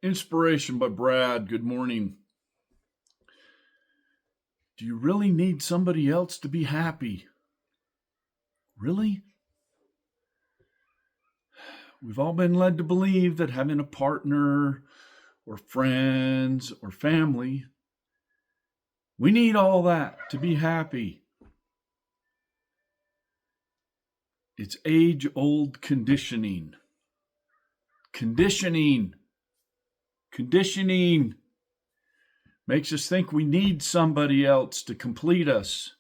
Inspiration by Brad. Good morning. Do you really need somebody else to be happy? Really? We've all been led to believe that having a partner or friends or family, we need all that to be happy. It's age-old conditioning. Conditioning makes us think we need somebody else to complete us,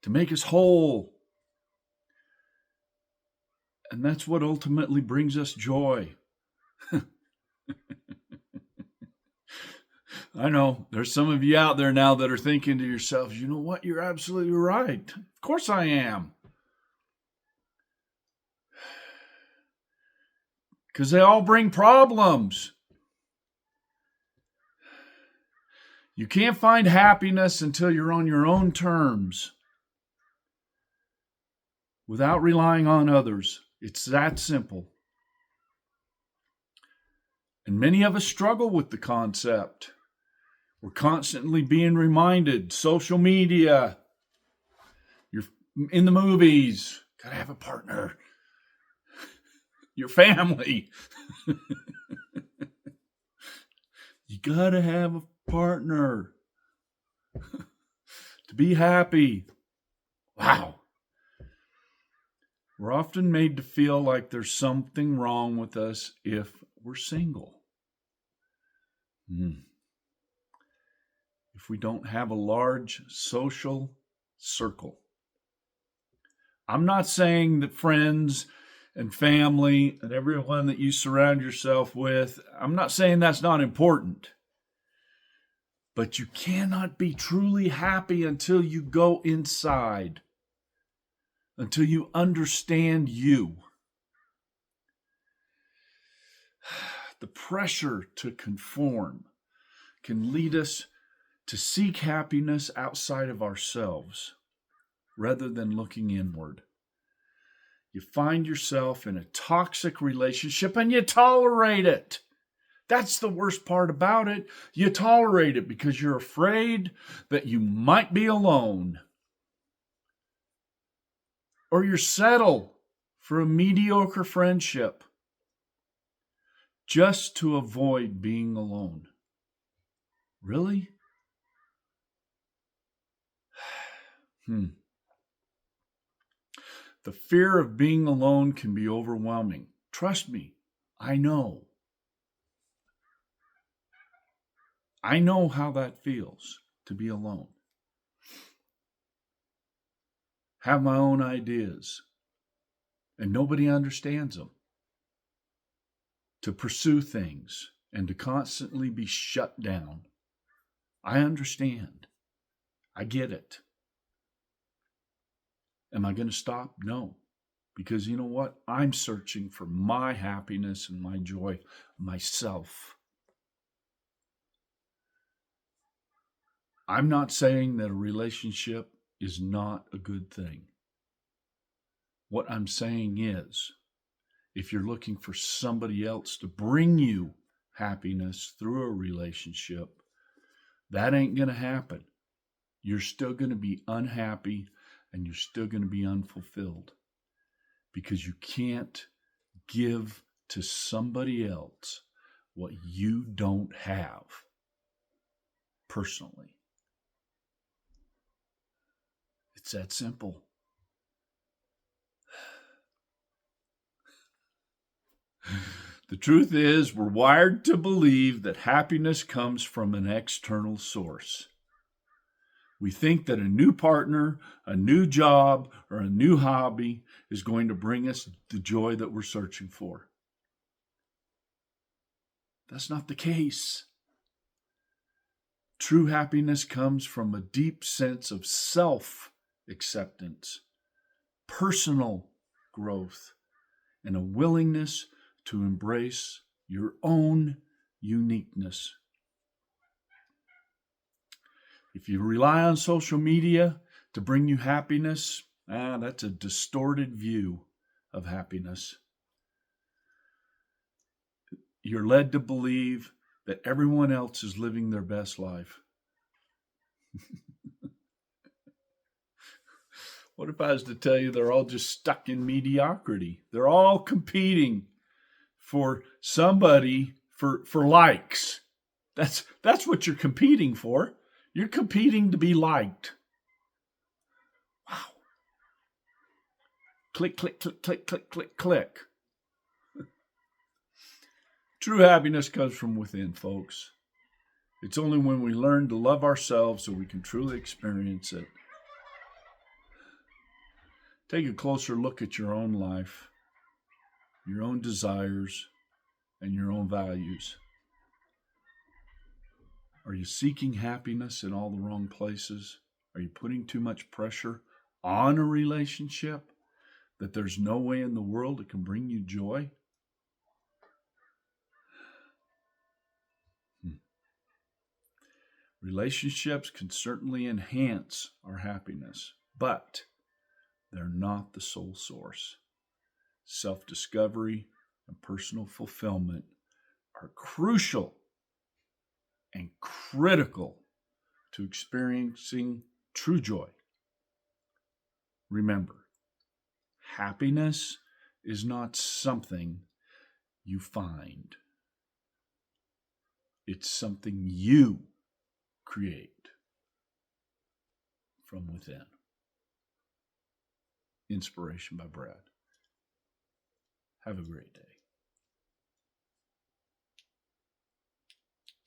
to make us whole. And that's what ultimately brings us joy. I know there's some of you out there now that are thinking to yourselves, you know what? You're absolutely right. Of course I am. Because they all bring problems. You can't find happiness until you're on your own terms without relying on others. It's that simple. And many of us struggle with the concept. We're constantly being reminded, social media, you're in the movies, gotta have a partner, your family. You gotta have a partner to be happy. Wow. We're often made to feel like there's something wrong with us if we're single. If we don't have a large social circle. I'm not saying that friends and family and everyone that you surround yourself with, I'm not saying that's not important. But you cannot be truly happy until you go inside, until you understand you. The pressure to conform can lead us to seek happiness outside of ourselves rather than looking inward. You find yourself in a toxic relationship and you tolerate it. That's the worst part about it. You tolerate it because you're afraid that you might be alone. Or you settle for a mediocre friendship just to avoid being alone. Really? The fear of being alone can be overwhelming. Trust me, I know. I know how that feels to be alone. Have my own ideas, and nobody understands them. To pursue things and to constantly be shut down. I understand. I get it. Am I going to stop? No. Because you know what? I'm searching for my happiness and my joy myself. I'm not saying that a relationship is not a good thing. What I'm saying is, if you're looking for somebody else to bring you happiness through a relationship, that ain't going to happen. You're still going to be unhappy and you're still going to be unfulfilled because you can't give to somebody else what you don't have personally. It's that simple. The truth is, we're wired to believe that happiness comes from an external source. We think that a new partner, a new job, or a new hobby is going to bring us the joy that we're searching for. That's not the case. True happiness comes from a deep sense of self-acceptance, personal growth, and a willingness to embrace your own uniqueness. If you rely on social media to bring you happiness, that's a distorted view of happiness. you're led to believe that everyone else is living their best life. What if I was to tell you they're all just stuck in mediocrity? They're all competing for somebody for likes. That's what you're competing for. You're competing to be liked. Wow. Click, click, click, click, click, click, click. True happiness comes from within, folks. It's only when we learn to love ourselves that we can truly experience it. Take a closer look at your own life, your own desires, and your own values. Are you seeking happiness in all the wrong places? Are you putting too much pressure on a relationship that there's no way in the world it can bring you joy? Relationships can certainly enhance our happiness, but they're not the sole source. Self discovery and personal fulfillment are crucial and critical to experiencing true joy. Remember, happiness is not something you find, it's something you create from within. Inspiration by Brad. Have a great day.